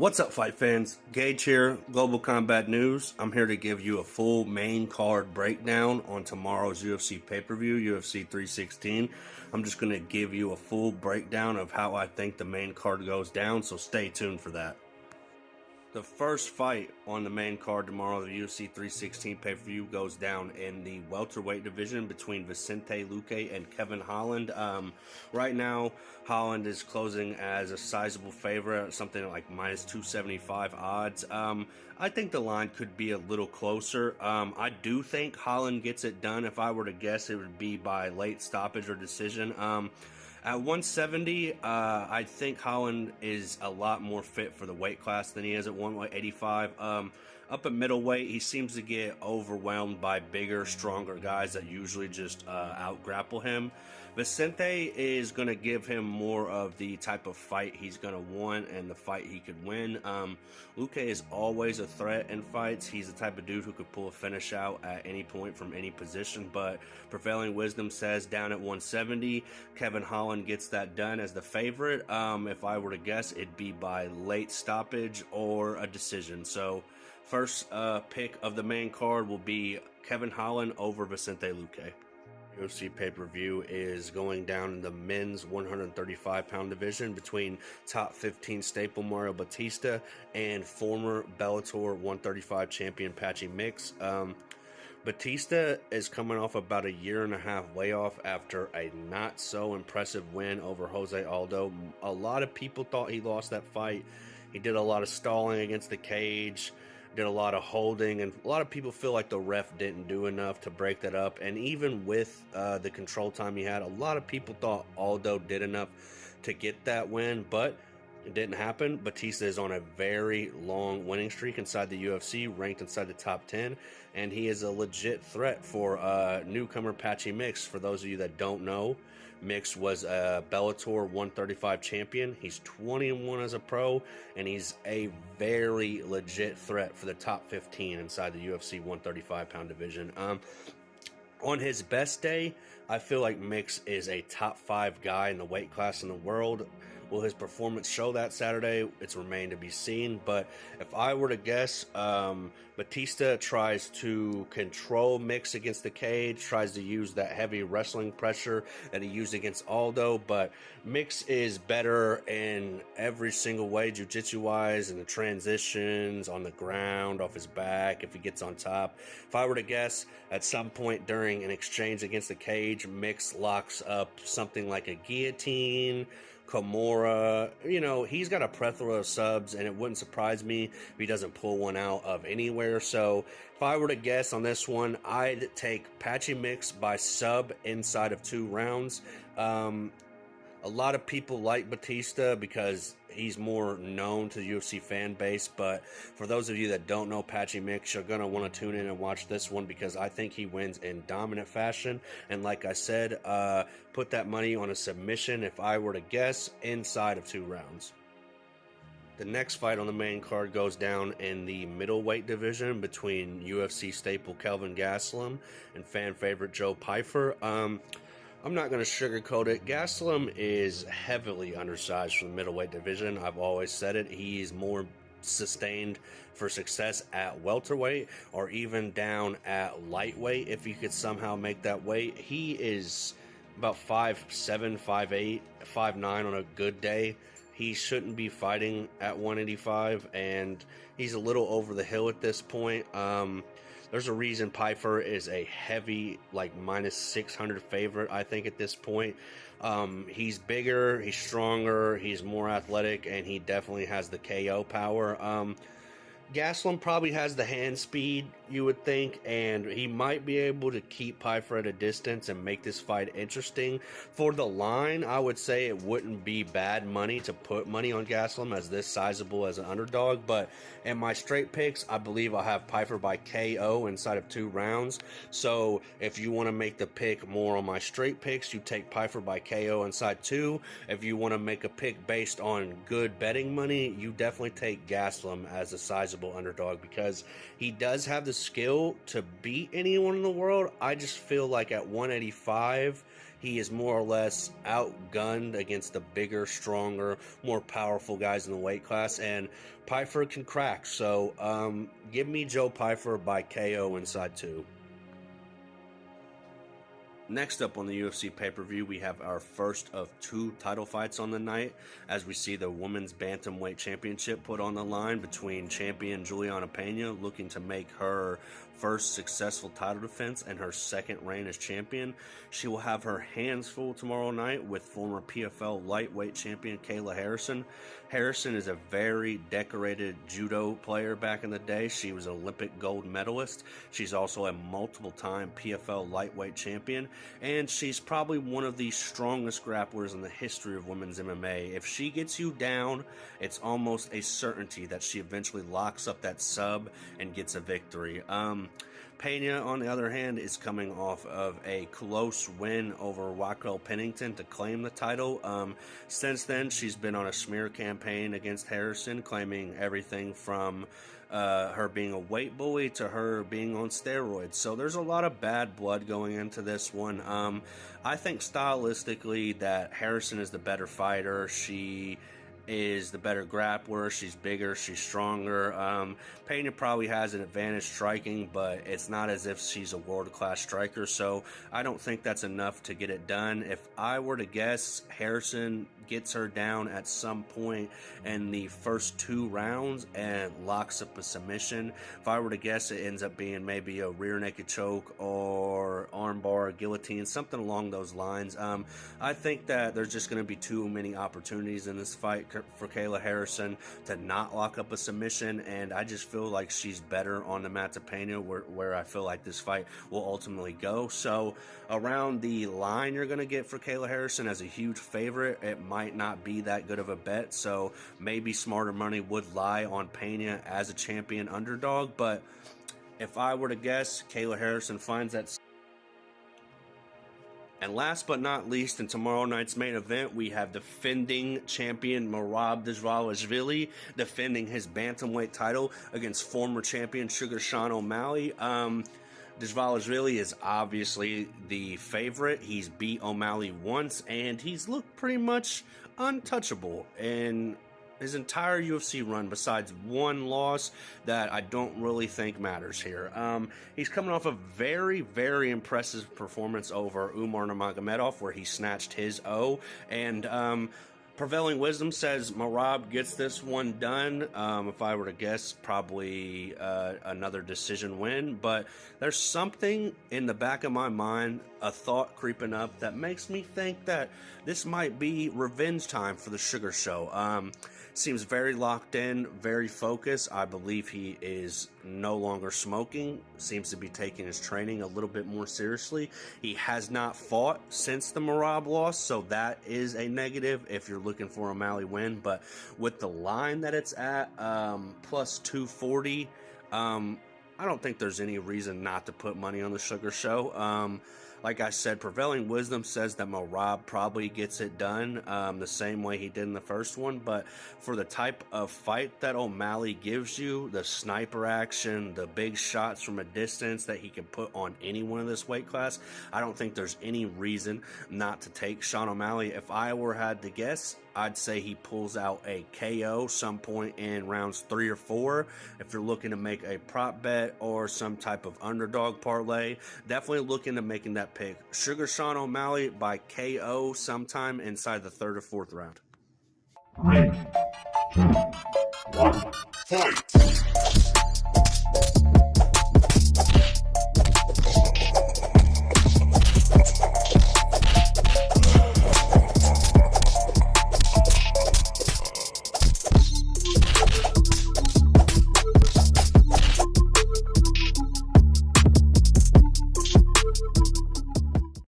What's up, fight fans? Gage here, Global Combat News. I'm here to give you a full main card breakdown on tomorrow's UFC pay-per-view, UFC 316. I'm just going to give you a full breakdown of how I think the main card goes down, so stay tuned for that. The first fight on the main card tomorrow, the UFC 316 pay-per-view, goes down in the welterweight division between Vicente Luque and Kevin Holland. Right now, Holland is closing as a sizable favorite, something like minus 275 odds. I think the line could be a little closer. I do think Holland gets it done. If I were to guess, it would be by late stoppage or decision. At 170, I think Holland is a lot more fit for the weight class than he is at 185. Up at middleweight, he seems to get overwhelmed by bigger, stronger guys that usually just out-grapple him. Vicente is going to give him more of the type of fight he's going to want and the fight he could win. Luque is always a threat in fights. He's the type of dude who could pull a finish out at any point from any position, but prevailing wisdom says down at 170, Kevin Holland gets that done as the favorite. If I were to guess, it'd be by late stoppage or a decision. So first pick of the main card will be Kevin Holland over Vicente Luque. UFC pay-per-view is going down in the men's 135-pound division between top 15 staple Mario Batista and former Bellator 135 champion Patchy Mix. Batista is coming off about a year-and-a-half layoff after a not-so-impressive win over Jose Aldo. A lot of people thought he lost that fight. He did a lot of stalling against the cage, did a lot of holding, and a lot of people feel like the ref didn't do enough to break that up. And even with the control time he had, a lot of people thought Aldo did enough to get that win, but it didn't happen. Batista is on a very long winning streak inside the UFC, ranked inside the top 10, and he is a legit threat for newcomer Patchy Mix. For those of you that don't know, Mix was a Bellator 135 champion. He's 20-1 as a pro, and he's a very legit threat for the top 15 inside the UFC 135-pound division. On his best day, I feel like Mix is a top 5 guy in the weight class in the world. Will his performance show that Saturday? It's remained to be seen. But if I were to guess, Batista tries to control Mix against the cage, tries to use that heavy wrestling pressure that he used against Aldo. But Mix is better in every single way, jiu-jitsu-wise, in the transitions, on the ground, off his back, if he gets on top. If I were to guess, at some point during an exchange against the cage, Mix locks up something like a guillotine, Kimura. You know, he's got a plethora of subs, and it wouldn't surprise me if he doesn't pull one out of anywhere. So if I were to guess on this one, I'd take Patchy Mix by sub inside of 2 rounds. A lot of people like Batista because he's more known to the UFC fan base, but for those of you that don't know Patchy Mix, you're going to want to tune in and watch this one because I think he wins in dominant fashion. And like I said, put that money on a submission, if I were to guess, inside of 2 rounds. The next fight on the main card goes down in the middleweight division between UFC staple Kelvin Gastelum and fan favorite Joe Pyfer. I'm not going to sugarcoat it. Gastelum is heavily undersized for the middleweight division. I've always said it. He's more sustained for success at welterweight or even down at lightweight if he could somehow make that weight. He is about 5'7", 5'8", 5'9" on a good day. He shouldn't be fighting at 185, and he's a little over the hill at this point. There's a reason Pyfer is a heavy, like, minus 600 favorite, I think, at this point. He's bigger, he's stronger, he's more athletic, and he definitely has the KO power. Gastelum probably has the hand speed, you would think, and he might be able to keep Pyfer at a distance and make this fight interesting. For the line, I would say it wouldn't be bad money to put money on Gastelum as this sizable as an underdog, but in my straight picks, I believe I'll have Pyfer by KO inside of 2 rounds. So if you want to make the pick more on my straight picks, you take Pyfer by KO inside 2. If you want to make a pick based on good betting money, you definitely take Gastelum as a sizable underdog because he does have the skill to beat anyone in the world. I just feel like at 185 he is more or less outgunned against the bigger, stronger, more powerful guys in the weight class, and Pyfer can crack. So give me Joe Pyfer by KO inside 2. Next up on the UFC pay-per-view, we have our first of 2 title fights on the night, as we see the Women's Bantamweight Championship put on the line between champion Juliana Pena, looking to make her first successful title defense and her second reign as champion. She will have her hands full tomorrow night with former PFL lightweight champion Kayla Harrison. Harrison is a very decorated judo player back in the day. She was an Olympic gold medalist. She's also a multiple-time PFL lightweight champion, and she's probably one of the strongest grapplers in the history of women's MMA. If she gets you down, it's almost a certainty that she eventually locks up that sub and gets a victory. Pena, on the other hand, is coming off of a close win over Raquel Pennington to claim the title. Since then, she's been on a smear campaign against Harrison, claiming everything from her being a weight bully to her being on steroids. So there's a lot of bad blood going into this one. I think stylistically that Harrison is the better fighter. She is the better grappler. She's bigger, she's stronger. Pena probably has an advantage striking, but it's not as if she's a world-class striker, so I don't think that's enough to get it done. If I were to guess, Harrison gets her down at some point in the first 2 rounds and locks up a submission. If I were to guess, it ends up being maybe a rear naked choke or armbar, guillotine, something along those lines. I think that there's just going to be too many opportunities in this fight for Kayla Harrison to not lock up a submission, and I just feel like she's better on the mat to Pena, where I feel like this fight will ultimately go. So around the line you're going to get for Kayla Harrison as a huge favorite, it might not be that good of a bet, so maybe smarter money would lie on Pena as a champion underdog, but if I were to guess, Kayla Harrison finds that. And last but not least, in tomorrow night's main event, we have defending champion Merab Dvalishvili defending his bantamweight title against former champion Sugar Sean O'Malley. Dvalishvili is obviously the favorite. He's beat O'Malley once, and he's looked pretty much untouchable in his entire UFC run, besides one loss that I don't really think matters here. He's coming off a very, very impressive performance over Umar Nurmagomedov, where he snatched his O, and prevailing wisdom says Merab gets this one done. If I were to guess, probably another decision win, but there's something in the back of my mind, a thought creeping up that makes me think that this might be revenge time for the Sugar Show. Seems very locked in, very focused. I believe he is no longer smoking, seems to be taking his training a little bit more seriously. He has not fought since the Merab loss, so that is a negative if you're looking for a O'Malley win. But with the line that it's at, plus 240, I don't think there's any reason not to put money on the Sugar Show. Like I said, prevailing wisdom says that Merab probably gets it done the same way he did in the first one, but for the type of fight that O'Malley gives you, the sniper action, the big shots from a distance that he can put on anyone in this weight class, I don't think there's any reason not to take Sean O'Malley. If I had to guess, I'd say he pulls out a KO some point in rounds 3 or 4. If you're looking to make a prop bet or some type of underdog parlay, definitely looking to making that pick. Sugar Sean O'Malley by KO sometime inside the 3rd or 4th round. 3, 2, 1, fight!